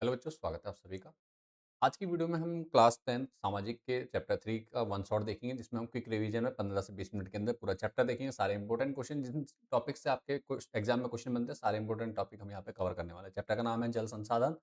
Hello बच्चों, स्वागत है आप सभी का। आज की वीडियो में हम क्लास 10 सामाजिक के चैप्टर 3 का वन शॉट देखेंगे, जिसमें हम क्विक रिवीजन में 15 से 20 मिनट के अंदर पूरा चैप्टर देखेंगे। सारे इंपॉर्टेंट क्वेश्चन जिन टॉपिक से आपके एग्जाम में क्वेश्चन बनते हैं, सारे इंपॉर्टेंट टॉपिक हम यहाँ पे कवर करने वाले हैं। चैप्टर का नाम है जल संसाधन,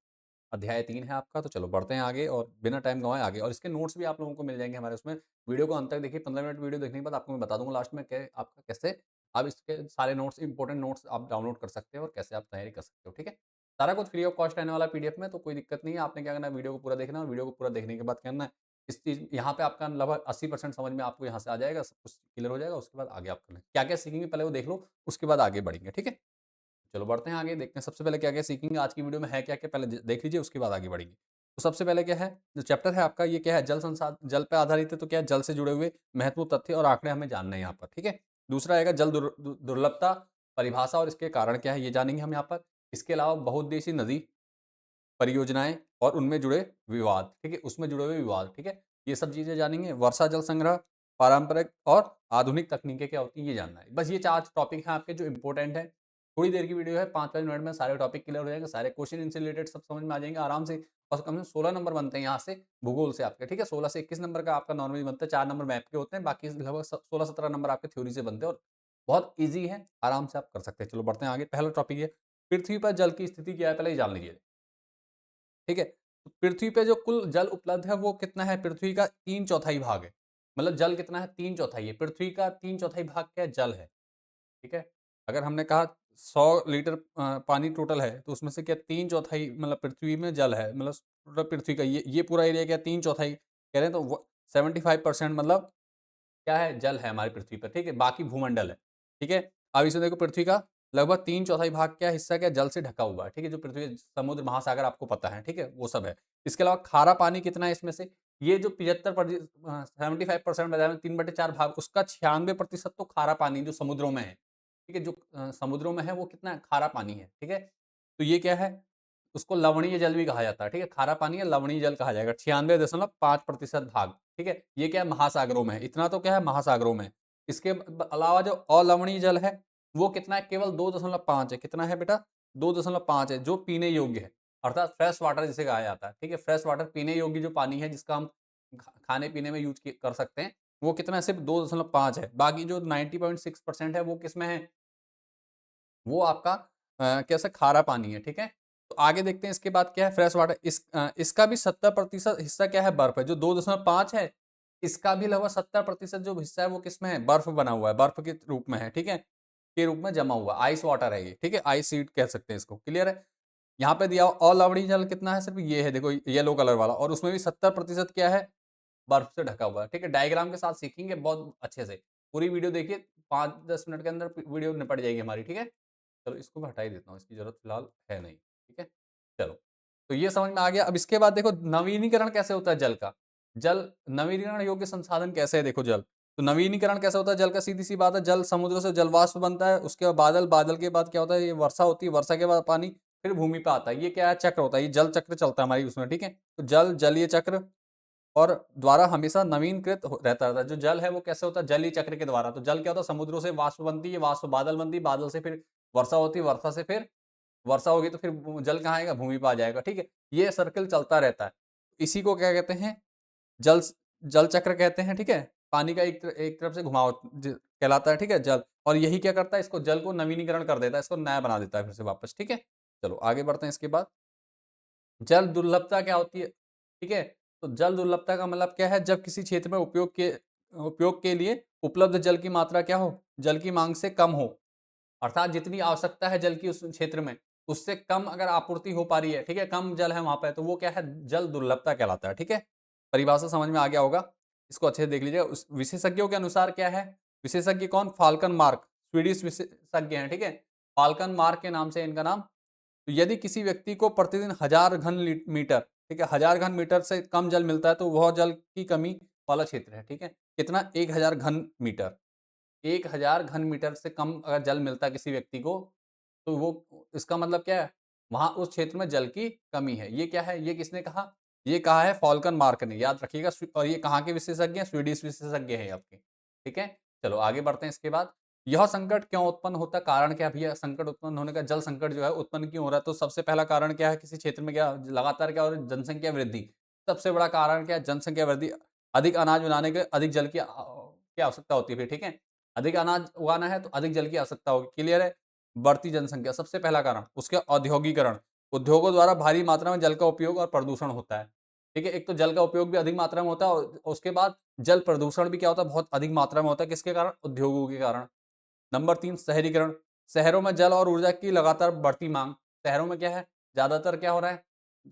अध्याय 3 है आपका। तो चलो बढ़ते हैं आगे और बिना टाइम गंवाए आगे। और इसके नोट्स भी आप लोगों को मिल जाएंगे हमारे उसमें। वीडियो को अंत तक देखिए। 15 मिनट वीडियो देखने के बाद आपको मैं बता दूंगा लास्ट में आपका कैसे आप इसके सारे नोट्स, इंपॉर्टेंट नोट्स आप डाउनलोड कर सकते हो और कैसे आप तैयारी कर सकते हो। ठीक है, सारा कुछ फ्री ऑफ कॉस्ट रहने वाला पीडीएफ में, तो कोई दिक्कत नहीं है। आपने क्या करना है, वीडियो को पूरा देखना है और वीडियो को पूरा देखने के बाद क्या करना है, इस चीज़ यहाँ पे आपका लगभग 80% समझ में आपको यहाँ से आ जाएगा, सब कुछ क्लियर हो जाएगा। उसके बाद आगे आप करना क्या क्या सीखेंगे पहले वो देख लो, उसके बाद आगे बढ़ेंगे। ठीक है, चलो बढ़ते हैं आगे, देखते हैं सबसे पहले क्या क्या सीखेंगे आज की वीडियो में, है क्या क्या पहले देख लीजिए, उसके बाद आगे बढ़ेंगे। तो सबसे पहले क्या है, जो चैप्टर है आपका ये क्या है, जल संसाधन, जल पे आधारित है। तो क्या है, जल से जुड़े हुए महत्वपूर्ण तथ्य और आंकड़े हमें जानने हैं यहाँ पर। ठीक है, दूसरा आएगा जल दुर्लभता, परिभाषा और इसके कारण क्या है ये जानेंगे हम यहाँ पर। इसके अलावा बहुउद्देशीय नदी परियोजनाएँ और उनमें जुड़े विवाद, ठीक है? उसमें जुड़े हुए विवाद, ठीक है? ये सब चीज़ें जानेंगे। वर्षा जल संग्रह, पारंपरिक और आधुनिक तकनीकें क्या होती हैं, ये जानना है। बस ये 4 टॉपिक हैं आपके जो इम्पोर्टेंट हैं। थोड़ी देर की वीडियो है, 5-5 मिनट में सारे टॉपिक क्लियर हो जाएंगे, सारे क्वेश्चन इनसे रिलेटेड सब समझ में आ जाएँगे आराम से। और कम से कम 16 नंबर बनते हैं यहाँ से भूगोल से आपके, ठीक है? 16 से 21 नंबर का आपका नॉर्मली बनता है, 4 नंबर मैथ के होते हैं, बाकी लगभग 16-17 नंबर आपके थ्योरी से बनते हैं और बहुत ईज़ी है, आराम से आप कर सकते हैं। चलो बढ़ते हैं आगे, पहला टॉपिक है, पृथ्वी पर जल की स्थिति क्या है, पहले ये जान लीजिए। ठीक है? तो पृथ्वी पे जो कुल जल उपलब्ध है वो कितना है? पृथ्वी का 3/4 भाग है। मतलब जल कितना है? 3/4 है। पृथ्वी का 3/4 भाग क्या है? जल है। ठीक है? अगर हमने कहा 100 लीटर पानी टोटल है, तो उसमें से क्या 3/4 मतलब पृथ्वी में जल है। मतलब टोटल पृथ्वी का ये पूरा एरिया क्या 3/4 कह रहे हैं, तो व 75% मतलब क्या है? जल है हमारी पृथ्वी पर, ठीक है? बाकी भूमंडल है, ठीक है? अब इसमें देखो पृथ्वी का लगभग 3/4 भाग क्या हिस्सा क्या जल से ढका हुआ है, ठीक है? जो पृथ्वी, समुद्र, महासागर आपको पता है, ठीक है? वो सब है। इसके अलावा खारा पानी कितना है इसमें से? ये जो 75% बताया, 3/4 भाग, उसका 96% तो खारा पानी जो समुद्रों में है, ठीक है? जो समुद्रों में है वो कितना है? खारा पानी है, ठीक है? तो ये क्या है? उसको लवणीय जल भी कहा जाता है, ठीक है? खारा पानी या लवणीय जल कहा जाएगा। 96.5% भाग, ठीक है? ये क्या है? महासागरों में है। इतना तो क्या है? महासागरों में। इसके अलावा जो अलवणीय जल है, वो कितना है? केवल 2.5 है। कितना है बेटा? 2.5 है, जो पीने योग्य है। अर्थात फ्रेश वाटर जिसे कहा जाता है, ठीक है? फ्रेश वाटर, पीने योग्य जो पानी है, जिसका हम खाने-पीने में यूज़ कर सकते हैं, वो कितना है? सिर्फ़ 2.5 है। बाकी जो 90.6% है, वो किसमें है? वो आपका कैसा खारा पानी है, ठीक है? तो आगे देखते हैं इसके बाद क्या है, फ्रेश वाटर, इसका भी 70% हिस्सा क्या है? बर्फ है। जो 2.5 है, इसका भी लगभग 70% जो हिस्सा है वो किसमें है? बर्फ बना हुआ है, बर्फ के रूप में है, ठीक है? के रूप में जमा हुआ, आइस वाटर है ये, ठीक है? आइस शीट कह सकते हैं इसको, क्लियर है? यहाँ पे दिया हुआ अलवणीय जल कितना है? सिर्फ ये है, देखो येलो कलर वाला, और उसमें भी 70% क्या है? बर्फ से ढका हुआ है, ठीक है? डायग्राम के साथ सीखेंगे बहुत अच्छे से। पूरी वीडियो देखिए, 5-10 मिनट के अंदर वीडियो निपट जाएगी हमारी, ठीक है? चलो इसको मैं हटा ही देता हूँ, इसकी ज़रूरत फ़िलहाल है नहीं, ठीक है? चलो, तो ये समझ में आ गया। अब इसके बाद देखो नवीनीकरण कैसे होता है जल का? जल नवीनीकरण योग्य संसाधन कैसे है, देखो जल। तो नवीनीकरण कैसे होता है जल का? सीधी-सी बात है, जल समुद्र से जलवाष्प बनता है, उसके बाद बादल, बादल के बाद क्या होता है? ये वर्षा होती है, वर्षा के बाद पानी फिर भूमि पे आता है। ये क्या है? चक्र होता है, ये जल चक्र चलता है हमारी उसमें, ठीक है? तो जल, जलीय चक्र और द्वारा हमेशा नवीनकृत रहता था। जो जल है वो कैसे होता है? जलीय चक्र के द्वारा। तो जल क्या होता है? समुद्रों से वाष्प बनती है, वाष्प बादल बनती है, बादल से फिर वर्षा होती है, वर्षा से फिर वर्षा होगी, तो फिर जल कहाँ आएगा? भूमि पे आ जाएगा, ठीक है? ये सर्कल चलता रहता है। इसी को क्या कहते हैं? जल जल चक्र कहते हैं, ठीक है? पानी का एक तरफ से घुमाव कहलाता है, ठीक है? जल, और यही क्या करता है? इसको, जल को नवीनीकरण कर देता है, इसको नया बना देता है फिर से वापस, ठीक है? चलो आगे बढ़ते हैं इसके बाद। जल दुर्लभता क्या होती है? ठीक है? तो जल दुर्लभता का मतलब क्या है? जब किसी क्षेत्र में उपयोग के लिए उपलब्ध जल की मात्रा क्या हो? जल की माँग से कम हो। अर्थात जितनी आवश्यकता है जल की उस क्षेत्र में, उससे कम अगर आपूर्ति हो पा रही है, ठीक है? कम जल है वहाँ पे, तो वो क्या है? जल दुर्लभता कहलाता है, ठीक है? परिभाषा समझ में आ गया होगा। इसको अच्छे से देख लीजिएगा। उस विशेषज्ञों के अनुसार क्या है? विशेषज्ञ कौन? फाल्कन मार्क, स्वीडिश विशेषज्ञ हैं, ठीक है? फाल्कन मार्क के नाम से इनका नाम। तो यदि किसी व्यक्ति को प्रतिदिन 1000 घन मीटर, ठीक है, 1000 घन मीटर से कम जल मिलता है, तो वह जल की कमी वाला क्षेत्र है, ठीक है? कितना? 1000 घन मीटर। 1000 घन मीटर से कम अगर जल मिलता है किसी व्यक्ति को, तो वो, इसका मतलब क्या है? वहाँ उस क्षेत्र में जल की कमी है। ये क्या है? ये किसने कहा? ये कहा है फॉल्कन मार्क ने, याद रखिएगा। और ये कहाँ के विशेषज्ञ हैं? स्वीडिश विशेषज्ञ हैं आपके, ठीक है? चलो आगे बढ़ते हैं इसके बाद। यह संकट क्यों उत्पन्न होता है, कारण क्या है भैया संकट उत्पन्न होने का, जल संकट जो है उत्पन्न क्यों हो रहा है? तो सबसे पहला कारण क्या है, किसी क्षेत्र में क्या लगातार क्या हो रहा है, जनसंख्या वृद्धि। सबसे बड़ा कारण क्या है, जनसंख्या वृद्धि। अधिक अनाज बनाने के लिए अधिक जल की की आवश्यकता होती है फिर, ठीक है? अधिक अनाज उगाना है तो अधिक जल की आवश्यकता होगी, क्लियर है? बढ़ती जनसंख्या सबसे पहला कारण। उसके औद्योगीकरण, उद्योगों द्वारा भारी मात्रा में जल का उपयोग और प्रदूषण होता है, ठीक है? एक तो जल का उपयोग भी अधिक मात्रा में होता है और उसके बाद जल प्रदूषण भी क्या होता है, बहुत अधिक मात्रा में होता है, किसके कारण? उद्योगों के कारण। नंबर 3 शहरीकरण, शहरों में जल और ऊर्जा की लगातार बढ़ती मांग। शहरों में क्या है, ज़्यादातर क्या हो रहा है,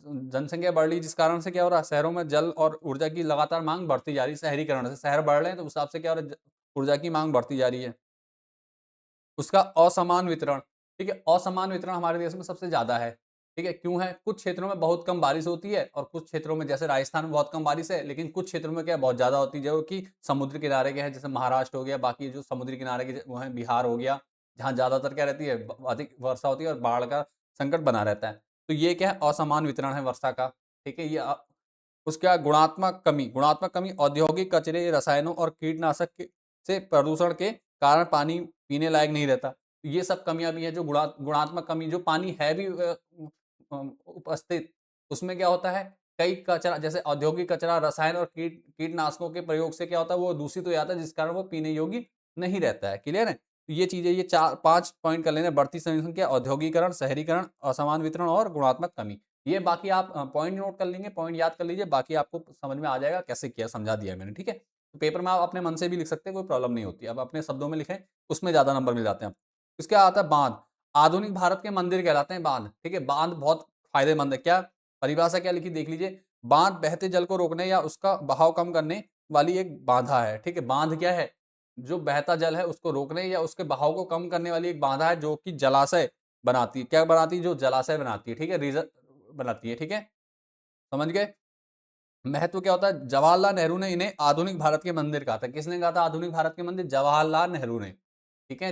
जनसंख्या बढ़ रही, जिस कारण से क्या हो रहा है, शहरों में जल और ऊर्जा की लगातार मांग बढ़ती जा रही है। शहरीकरण से शहर बढ़ रहे हैं तो उस हिसाब से क्या हो रहा है, ऊर्जा की मांग बढ़ती जा रही है। उसका असमान वितरण, ठीक है? असमान वितरण हमारे देश में सबसे ज़्यादा है, ठीक है? क्यों है? कुछ क्षेत्रों में बहुत कम बारिश होती है और कुछ क्षेत्रों में, जैसे राजस्थान में बहुत कम बारिश है, लेकिन कुछ क्षेत्रों में क्या है, बहुत ज़्यादा होती है, जो कि समुद्र किनारे के हैं, जैसे महाराष्ट्र हो गया, बाकी जो समुद्री किनारे के वो हैं, बिहार हो गया, जहाँ ज़्यादातर क्या रहती है, अधिक वर्षा होती है और बाढ़ का संकट बना रहता है। तो ये क्या है, असमान वितरण है वर्षा का, ठीक है? ये उसका गुणात्मक कमी औद्योगिक कचरे, रसायनों और कीटनाशक से प्रदूषण के कारण पानी पीने लायक नहीं रहता। ये सब कमियाँ भी हैं, जो गुणात्मक कमी, जो पानी है भी उपस्थित, उसमें क्या होता है, कई कचरा, जैसे औद्योगिक कचरा, रसायन और कीटनाशकों के प्रयोग से क्या होता है, वो दूषित हो जाता है, जिस कारण वो पीने योग्य नहीं रहता है, क्लियर है? तो ये चीज़ें, ये 4-5 पॉइंट कर लेना, बढ़ती जनसंख्या, औद्योगीकरण, शहरीकरण, असमान वितरण और गुणात्मक कमी। ये बाकी आप पॉइंट नोट कर लेंगे, पॉइंट याद कर लीजिए, बाकी आपको समझ में आ जाएगा कैसे किया, समझा दिया है मैंने, ठीक है? तो पेपर में आप अपने मन से भी लिख सकते हैं, कोई प्रॉब्लम नहीं होती। अब अपने शब्दों में लिखें, उसमें ज़्यादा नंबर मिल जाते हैं। इसके बाद आता है बाँध। आधुनिक भारत के मंदिर कहलाते हैं बाँध, ठीक है? बाँध बहुत फ़ायदेमंद है। क्या परिभाषा क्या लिखी देख लीजिए, बाँध बहते जल को रोकने या उसका बहाव कम करने वाली एक बाधा है, ठीक है? बाँध क्या है? जो बहता जल है उसको रोकने या उसके बहाव को कम करने वाली एक बाधा है, जो कि जलाशय बनाती है। क्या बनाती है? जो जलाशय बनाती है, ठीक है? रिज़र्व बनाती है, ठीक है? समझ गए? महत्व क्या होता है? जवाहरलाल नेहरू ने इन्हें आधुनिक भारत के मंदिर कहा था। किसने कहा था आधुनिक भारत के मंदिर? जवाहरलाल नेहरू ने, ठीक है?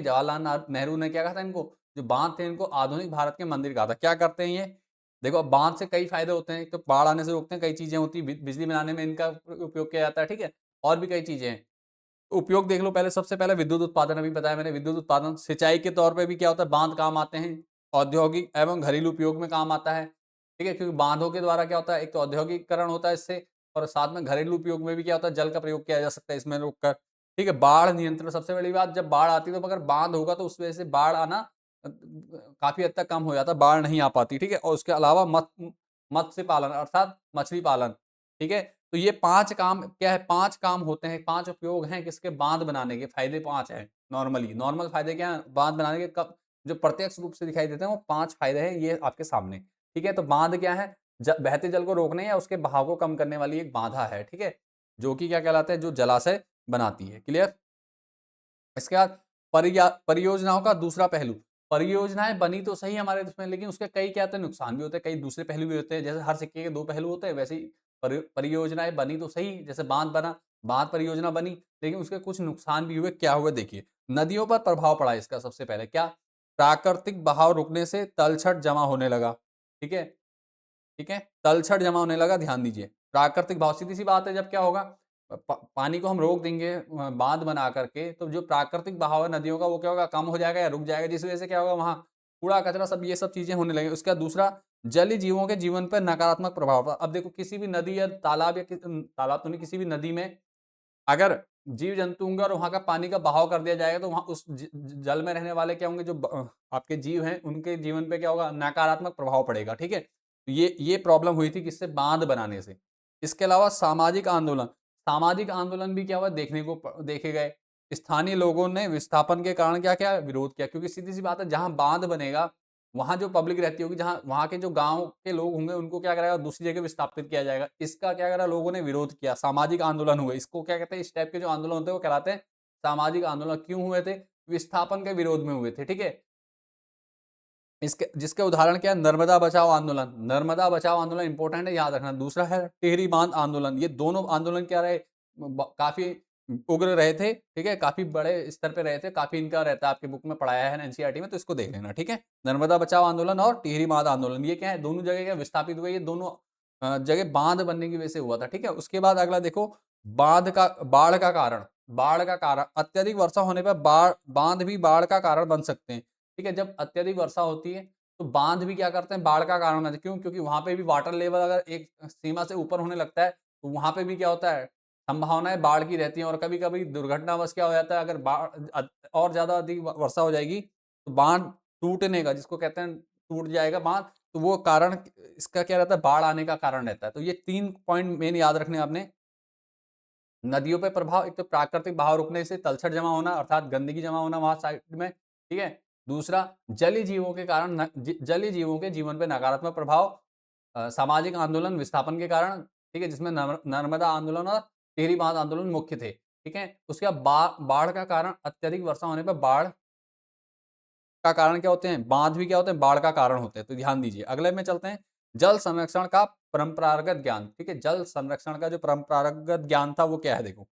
नेहरू ने क्या कहा था इनको? जो बाँध थे, इनको आधुनिक भारत के मंदिर कहा था। क्या करते हैं ये? देखो, बाँध से कई फ़ायदे होते हैं। एक तो बाढ़ आने से रोकते हैं, कई चीज़ें होती हैं, बिजली बनाने में इनका उपयोग किया जाता है, ठीक है? और भी कई चीज़ें हैं। उपयोग देख लो पहले, सबसे पहले विद्युत उत्पादन, अभी बताया मैंने, विद्युत उत्पादन, सिंचाई के तौर पे भी क्या होता है, बाँध काम आते हैं। औद्योगिक एवं घरेलू उपयोग में काम आता है, ठीक है? क्योंकि बाँधों के द्वारा क्या होता है, एक तो औद्योगिकीकरण होता है इससे, और साथ में घरेलू उपयोग में भी क्या होता है, जल का प्रयोग किया जा सकता है इसमें रोककर, ठीक है? बाढ़ नियंत्रण, सबसे बड़ी बात, जब बाढ़ आती है तो अगर बाँध होगा तो उस वजह से बाढ़ आना काफ़ी हद तक कम हो जाता है, बाढ़ नहीं आ पाती, ठीक है? और उसके अलावा मत्स्य पालन अर्थात मछली पालन, ठीक है? तो ये 5 काम क्या है, 5 काम होते हैं, 5 उपयोग हैं किसके, बाँध बनाने के, फ़ायदे 5 हैं नॉर्मली। नॉर्मल फ़ायदे क्या हैं बाँध बनाने के, कब जो प्रत्यक्ष रूप से दिखाई देते हैं, वो 5 फ़ायदे हैं, ये आपके सामने, ठीक है? तो बाँध क्या है? बहते जल को रोकने या उसके बहाव को कम करने वाली एक बाधा है, ठीक है? जो कि क्या कहलाता है, जो जलाशय बनाती है, क्लियर? इसके बाद परियोजनाओं का दूसरा पहलू। परियोजनाएँ बनी तो सही हमारे देश में, लेकिन उसके कई क्या होते हैं, नुकसान भी होते हैं, कई दूसरे पहलू भी होते हैं। जैसे हर सिक्के के 2 पहलू होते हैं, वैसे ही परियोजनाएँ बनी तो सही, जैसे बाँध बना, बाँध परियोजना बनी, लेकिन उसके कुछ नुकसान भी हुए। क्या हुए देखिए, नदियों पर प्रभाव पड़ा इसका सबसे पहले। क्या? प्राकृतिक बहाव रुकने से तलछट जमा होने लगा, ठीक है? ठीक है? तलछट जमा होने लगा, ध्यान दीजिए। प्राकृतिक बहाव, सीधी-सी बात है, जब क्या होगा, पानी को हम रोक देंगे बाँध बना करके, तो जो प्राकृतिक बहाव है नदियों का, वो क्या होगा, कम हो जाएगा या रुक जाएगा, जिस वजह से क्या होगा, वहाँ कूड़ा-कचरा, सब ये सब चीज़ें होने लगेंगी। उसका दूसरा, जलीय जीवों के जीवन पर नकारात्मक प्रभाव पड़ा। अब देखो, किसी भी नदी या तालाब, या तालाब तो नहीं, किसी भी नदी में अगर जीव-जंतु होंगे और वहाँ का पानी का बहाव कर दिया जाएगा, तो वहाँ उस जल में रहने वाले क्या होंगे, जो आपके जीव हैं, उनके जीवन पे क्या होगा, नकारात्मक प्रभाव पड़ेगा, ठीक है? तो ये प्रॉब्लम हुई थी किससे, बाँध बनाने से। इसके अलावा सामाजिक आंदोलन, सामाजिक आंदोलन भी क्या हुआ, देखने को देखे गए। स्थानीय लोगों ने विस्थापन के कारण क्या किया, विरोध किया, क्योंकि सीधी-सी बात है, जहाँ बाँध बनेगा, वहाँ जो पब्लिक रहती होगी, जहाँ वहाँ के जो गाँव के लोग होंगे, उनको क्या कराएगा, दूसरी जगह विस्थापित किया जाएगा। इसका क्या करा, लोगों ने विरोध किया, सामाजिक आंदोलन हुए। इसको क्या कहते हैं, इस टाइप के जो आंदोलन होते हैं, वो कहलाते हैं सामाजिक आंदोलन। क्यों हुए थे? विस्थापन के विरोध में हुए थे, ठीक है? इसके जिसके उदाहरण क्या है, नर्मदा बचाओ आंदोलन। नर्मदा बचाओ आंदोलन इंपॉर्टेंट है, याद रखना। दूसरा है टिहरी बांध आंदोलन। ये दोनों आंदोलन क्या रहे, काफी उग्र रहे थे, ठीक है? काफी बड़े स्तर पे रहे थे, काफी इनका रहता है, आपके बुक में पढ़ाया है एनसीईआरटी में, तो इसको देख लेना, ठीक है? नर्मदा बचाओ आंदोलन और टिहरी बांध आंदोलन, ये क्या है, दोनों जगह क्या विस्थापित हुए, ये दोनों जगह बांध बनने की वजह से हुआ था, ठीक है? उसके बाद अगला देखो, बाढ़ का कारण, अत्यधिक वर्षा होने पर बांध भी बाढ़ का कारण बन सकते हैं। ठीक है, जब अत्यधिक वर्षा होती है तो बांध भी क्या करते हैं, बाढ़ का कारण बनते हैं। क्यों? क्योंकि वहां पे भी वाटर लेवल अगर एक सीमा से ऊपर होने लगता है तो वहां पे भी क्या होता है, संभावनाएं बाढ़ की रहती हैं। और कभी कभी दुर्घटनावश क्या हो जाता है, अगर और ज्यादा अधिक वर्षा हो जाएगी तो बांध टूटने का, जिसको कहते हैं टूट जाएगा बांध, तो वो कारण इसका क्या रहता है, बाढ़ आने का कारण रहता है। तो ये 3 पॉइंट मेन याद रखने आपने। नदियों पे प्रभाव, एक तो प्राकृतिक बहाव रुकने से तलछट जमा होना अर्थात गंदगी जमा होना वहां साइड में, ठीक है। दूसरा, जलीय जीवों के कारण जलीय जीवों के जीवन पे नकारात्मक प्रभाव, सामाजिक आंदोलन विस्थापन के कारण, ठीक है, जिसमें नर्मदा आंदोलन और टिहरी बांध आंदोलन मुख्य थे, ठीक है। उसके बाद बाढ़ का कारण, अत्यधिक वर्षा होने पर बाढ़ का कारण क्या होते हैं, बांध भी क्या होते हैं, बाढ़ का कारण होते हैं। तो ध्यान दीजिए। अगले में चलते हैं, जल संरक्षण का परंपरागत ज्ञान। ठीक है, जल संरक्षण का जो परंपरागत ज्ञान था वो क्या है, देखो,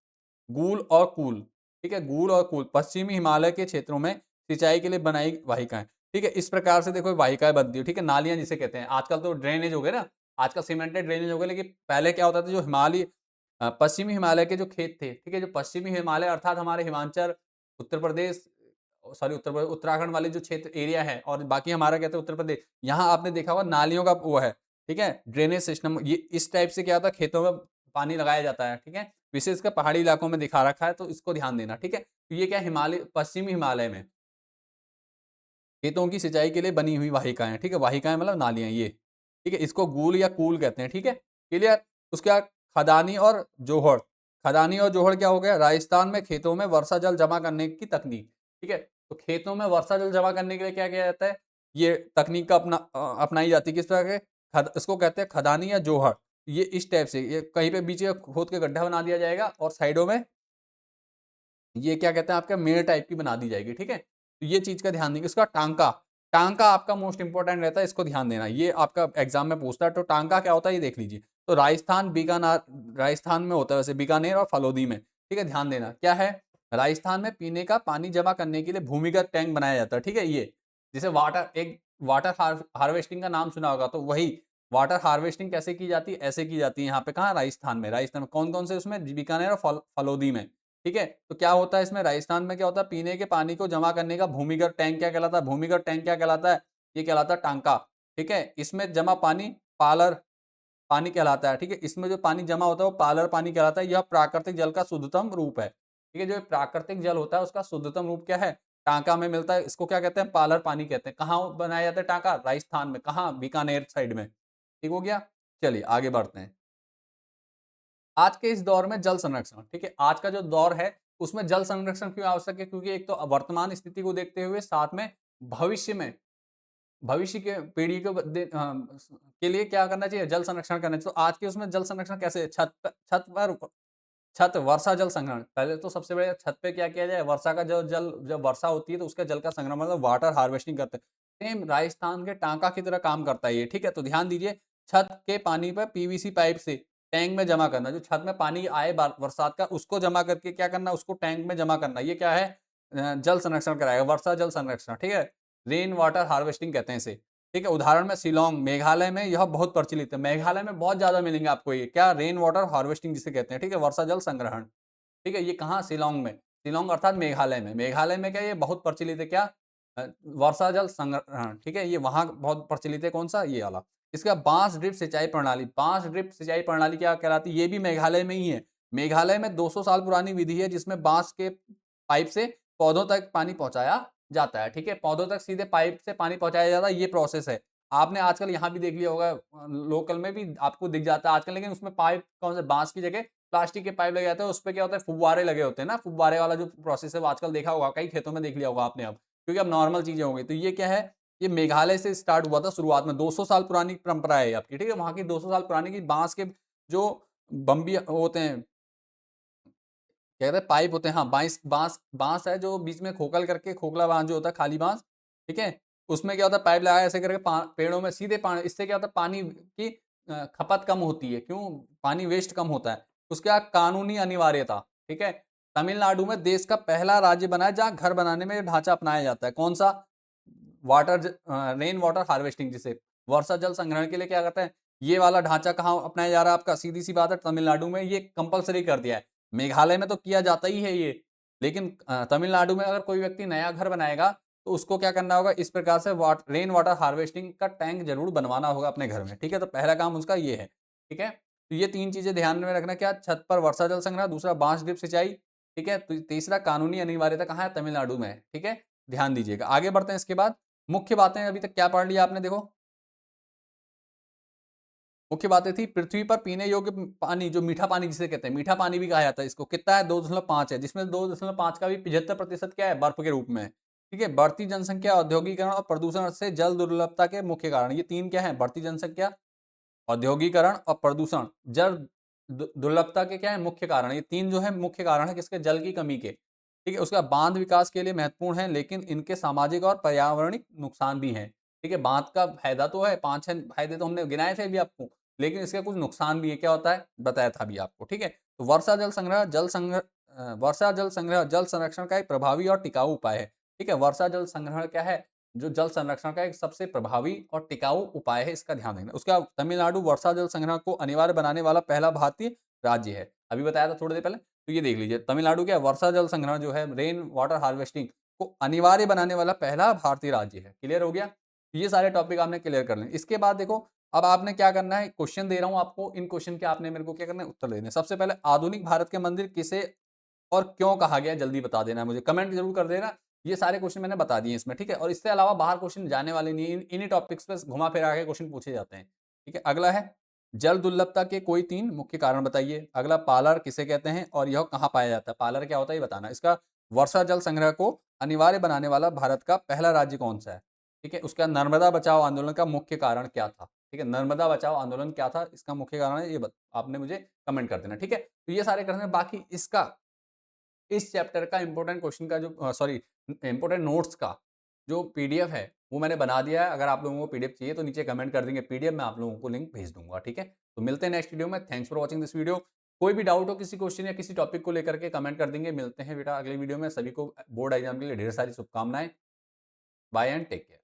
गूल और कूल। ठीक है, गूल और कूल पश्चिमी हिमालय के क्षेत्रों में सिंचाई के लिए बनाई वाहिकाएं। ठीक है, इस प्रकार से देखो वाहिकाएं बनती है। ठीक है, नालियां जिसे कहते हैं। आजकल तो ड्रेनेज हो गए ना, आजकल सीमेंटेड ड्रेनेज हो गए, लेकिन पहले क्या होता था, जो हिमालय पश्चिमी हिमालय के जो खेत थे, ठीक है, जो पश्चिमी हिमालय अर्थात हमारे हिमाचल, उत्तर प्रदेश, सॉरी उत्तराखंड वाले जो क्षेत्र एरिया है, और बाकी हमारा कहते हैं उत्तर प्रदेश, यहाँ आपने देखा होगा नालियों का वो है, ठीक है, ड्रेनेज सिस्टम। ये इस टाइप से क्या होता है, खेतों में पानी लगाया जाता है। ठीक है, विशेषकर पहाड़ी इलाकों में दिखा रखा है, तो इसको ध्यान देना। ठीक है, तो ये क्या हिमालय, पश्चिमी हिमालय में खेतों की सिंचाई के लिए बनी हुई वाहिकाएं। ठीक है, वाहिकाएं मतलब नालियां ये। ठीक है, इसको गूल या कूल कहते हैं। ठीक है, क्लियर। उसके बाद खदानी और जोहड़। खदानी और जोहड़ क्या हो गया, राजस्थान में खेतों में वर्षा जल जमा करने की तकनीक। ठीक है, तो खेतों में वर्षा जल जमा करने के लिए क्या किया जाता है, ये तकनीक का अपनाई जाती है। किस तरह के, इसको कहते हैं खदानी या जोहड़। ये इस टाइप से, ये कहीं पे बीच में खोद के गड्ढा बना दिया जाएगा और साइडों में ये क्या कहते हैं, आपका मेड़ टाइप की बना दी जाएगी। ठीक है, तो ये चीज का ध्यान देंगे। इसका टांका, टांका आपका मोस्ट इंपॉर्टेंट रहता है, इसको ध्यान देना, ये आपका एग्जाम में पूछता है। तो टांका क्या होता है ये देख लीजिए। तो राजस्थान बीकानेर, राजस्थान में होता है वैसे, बीकानेर और फलोदी में। ठीक है, ध्यान देना क्या है, राजस्थान में पीने का पानी जमा करने के लिए भूमिगत टैंक बनाया जाता है। ठीक है, ये जिसे वाटर हार्वेस्टिंग का नाम सुना होगा, तो वही वाटर हार्वेस्टिंग कैसे की जाती है, ऐसे की जाती है यहाँ पे। कहाँ, राजस्थान में। राजस्थान में कौन कौन से, उसमें बीकानेर और फलोदी में। ठीक है, तो क्या होता है इसमें, राजस्थान में क्या होता है, पीने के पानी को जमा करने का भूमिगत टैंक क्या कहलाता है, भूमिगत टैंक क्या कहलाता है, ये कहलाता है टांका। ठीक है, इसमें जमा पानी पालर पानी कहलाता है। ठीक है, इसमें जो पानी जमा होता है वो पालर पानी कहलाता है। यह प्राकृतिक जल का शुद्धतम रूप है। ठीक है, जो प्राकृतिक जल होता है उसका शुद्धतम रूप क्या है, टांका में मिलता है। इसको क्या कहते हैं, पालर पानी कहते हैं। कहाँ बनाया जाता है टांका, राजस्थान में। कहाँ, बीकानेर साइड में। ठीक हो गया, चलिए आगे बढ़ते हैं। आज के इस दौर में जल संरक्षण, ठीक है, आज का जो दौर है उसमें जल संरक्षण क्यों आवश्यक है, क्योंकि एक तो वर्तमान स्थिति को देखते हुए, साथ में भविष्य में, भविष्य के पीढ़ी को के लिए क्या करना चाहिए, जल संरक्षण करना चाहिए। तो आज के उसमें जल संरक्षण कैसे, छत वर्षा जल संग्रहण। पहले तो सबसे बड़े छत पे क्या किया जाए, वर्षा का जो जल, जब वर्षा होती है तो उसका जल का संग्रहण, मतलब वाटर हार्वेस्टिंग करते हैं। सेम राजस्थान के टांका की तरह काम करता है ये। ठीक है, तो ध्यान दीजिए, छत के पानी पर पीवीसी पाइप से टैंक में जमा करना। जो छत में पानी आए बरसात का, उसको जमा करके क्या करना, उसको टैंक में जमा करना। ये क्या है, जल संरक्षण कराएगा, वर्षा जल संरक्षण। ठीक है, रेन वाटर हार्वेस्टिंग कहते हैं इसे। ठीक है, उदाहरण में शिलोंग, मेघालय में यह बहुत प्रचलित है। मेघालय में बहुत ज्यादा मिलेंगे आपको ये, क्या, रेन वाटर हार्वेस्टिंग जिसे कहते हैं। ठीक है, वर्षा जल संग्रहण। ठीक है, ये कहाँ, शिलोंग में। शिलोंग अर्थात मेघालय में। मेघालय में क्या ये बहुत प्रचलित है, क्या, वर्षा जल संग्रहण। ठीक है, ये वहां बहुत प्रचलित है, कौन सा, ये वाला। इसका बांस ड्रिप सिंचाई प्रणाली, बांस ड्रिप सिंचाई प्रणाली क्या कहलाती है, ये भी मेघालय में ही है। मेघालय में 200 साल पुरानी विधि है, जिसमें बांस के पाइप से पौधों तक पानी पहुंचाया जाता है। ठीक है, पौधों तक सीधे पाइप से पानी पहुंचाया जाता है, ये प्रोसेस है। आपने आजकल यहाँ भी देख लिया होगा, लोकल में भी आपको दिख जाता है आजकल, लेकिन उसमें पाइप कौन से, बांस की जगह प्लास्टिक के पाइप लगे जाते हैं। उस पर क्या होता है, फुब्बारे लगे होते हैं ना, फुब्बारे वाला जो प्रोसेस है वो आजकल देखा होगा, कई खेतों में देख लिया होगा आपने अब, क्योंकि अब नॉर्मल चीजें हो गई। तो ये क्या है, ये मेघालय से स्टार्ट हुआ था शुरुआत में। 200 साल पुरानी परंपरा है आपकी। ठीक है, वहां की 200 साल पुरानी की बांस के जो बम्बी होते हैं, क्या कहते हैं, पाइप होते हैं, हाँ, बांस बांस बांस है, जो बीच में खोखल करके, खोखला बांस जो होता है, खाली बांस। ठीक है, उसमें क्या होता है, पाइप लगाया ऐसे करके पेड़ों में सीधे पानी, इससे क्या होता है, पानी की खपत कम होती है। क्यों, पानी वेस्ट कम होता है। उसके बाद कानूनी अनिवार्यता। ठीक है, तमिलनाडु में देश का पहला राज्य बना है जहां घर बनाने में ढांचा अपनाया जाता है। कौन सा, रेन वाटर हार्वेस्टिंग, जिसे वर्षा जल संग्रहण के लिए क्या करते हैं, ये वाला ढांचा कहाँ अपनाया जा रहा है आपका? सीधी सी बात है, तमिलनाडु में ये कंपलसरी कर दिया है। मेघालय में तो किया जाता ही है ये, लेकिन तमिलनाडु में अगर कोई व्यक्ति नया घर बनाएगा तो उसको क्या करना होगा, इस प्रकार से रेन वाटर हार्वेस्टिंग का टैंक जरूर बनवाना होगा अपने घर में, ठीक है। तो पहला काम उसका ये है, ठीक है। तो ये 3 चीजें ध्यान में रखना, क्या? छत पर वर्षा जल संग्रह, दूसरा बांस ड्रिप सिंचाई, ठीक है। तो तीसरा कानूनी अनिवार्यता कहाँ है? तमिलनाडु में है, ठीक है। ध्यान दीजिएगा। आगे बढ़ते हैं। इसके बाद मुख्य बातें अभी तक क्या पढ़ लिया आपने? देखो, मुख्य बातें थी, पृथ्वी पर पीने योग्य पानी, जो मीठा पानी जिसे कहते हैं, मीठा पानी भी कहा जाता है इसको, कितना है? 2.5 है, जिसमें 2.5 का भी 75% क्या है? बर्फ के रूप में है, ठीक है। बढ़ती जनसंख्या, औद्योगिकरण और प्रदूषण से जल दुर्लभता के मुख्य कारण, ये 3 क्या है? बढ़ती जनसंख्या, औद्योगिकरण और प्रदूषण, जल दुर्लभता के क्या है? मुख्य कारण। ये 3 जो है मुख्य कारण है किसके? जल की कमी के, ठीक है। उसका बांध विकास के लिए महत्वपूर्ण है, लेकिन इनके सामाजिक और पर्यावरणिक नुकसान भी हैं, ठीक है। बांध का फायदा तो है, 5-6 फायदे तो हमने गिनाए थे अभी आपको, लेकिन इसका कुछ नुकसान भी है। क्या होता है? बताया था अभी आपको, ठीक है। तो वर्षा जल संग्रह, वर्षा जल संग्रह जल संरक्षण का एक प्रभावी और टिकाऊ उपाय है, ठीक है। वर्षा जल संग्रहण क्या है? जो जल संरक्षण का एक सबसे प्रभावी और टिकाऊ उपाय है, इसका ध्यान रखना। उसका तमिलनाडु वर्षा जल संग्रह को अनिवार्य बनाने वाला पहला भारतीय राज्य है, अभी बताया था थोड़ी देर पहले। तो ये देख लीजिए, तमिलनाडु क्या वर्षा जल संग्रह जो है, रेन वाटर हार्वेस्टिंग को अनिवार्य बनाने वाला पहला भारतीय राज्य है। क्लियर हो गया? ये सारे टॉपिक आपने क्लियर कर लें। इसके बाद देखो, अब आपने क्या करना है, क्वेश्चन दे रहा हूं आपको, इन क्वेश्चन के आपने मेरे को क्या करना है? उत्तर देने। सबसे पहले, आधुनिक भारत के मंदिर किसे और क्यों कहा गया? जल्दी बता देना है मुझे, कमेंट जरूर कर देना। ये सारे क्वेश्चन मैंने बता दिए इसमें, ठीक है। और इससे अलावा बाहर क्वेश्चन जाने वाले नहीं, इन्हीं टॉपिक्स पे घुमा फिरा के क्वेश्चन पूछे जाते हैं, ठीक है। अगला है, जल दुर्लभता के कोई 3 मुख्य कारण बताइए। अगला, पालर किसे कहते हैं और यह कहाँ पाया जाता है? पालर क्या होता है ये बताना। इसका, वर्षा जल संग्रह को अनिवार्य बनाने वाला भारत का पहला राज्य कौन सा है, ठीक है। उसका, नर्मदा बचाओ आंदोलन का मुख्य कारण क्या था, ठीक है। नर्मदा बचाओ आंदोलन क्या था, इसका मुख्य कारण है, ये आपने मुझे कमेंट कर देना, ठीक है। तो ये सारे करने, बाकी इसका, इस चैप्टर का इंपॉर्टेंट क्वेश्चन का जो सॉरी इंपॉर्टेंट नोट्स का जो पीडीएफ है वो मैंने बना दिया है। अगर आप लोगों को पीडीएफ चाहिए तो नीचे कमेंट कर देंगे पीडीएफ, मैं आप लोगों को लिंक भेज दूंगा, ठीक है। तो मिलते हैं नेक्स्ट वीडियो में। Thanks for watching this video. कोई भी डाउट हो किसी क्वेश्चन या किसी टॉपिक को लेकर के कमेंट कर देंगे। मिलते हैं बेटा अगले वीडियो में। सभी को बोर्ड एग्जाम के लिए ढेर सारी शुभकामनाएं। Bye and take care.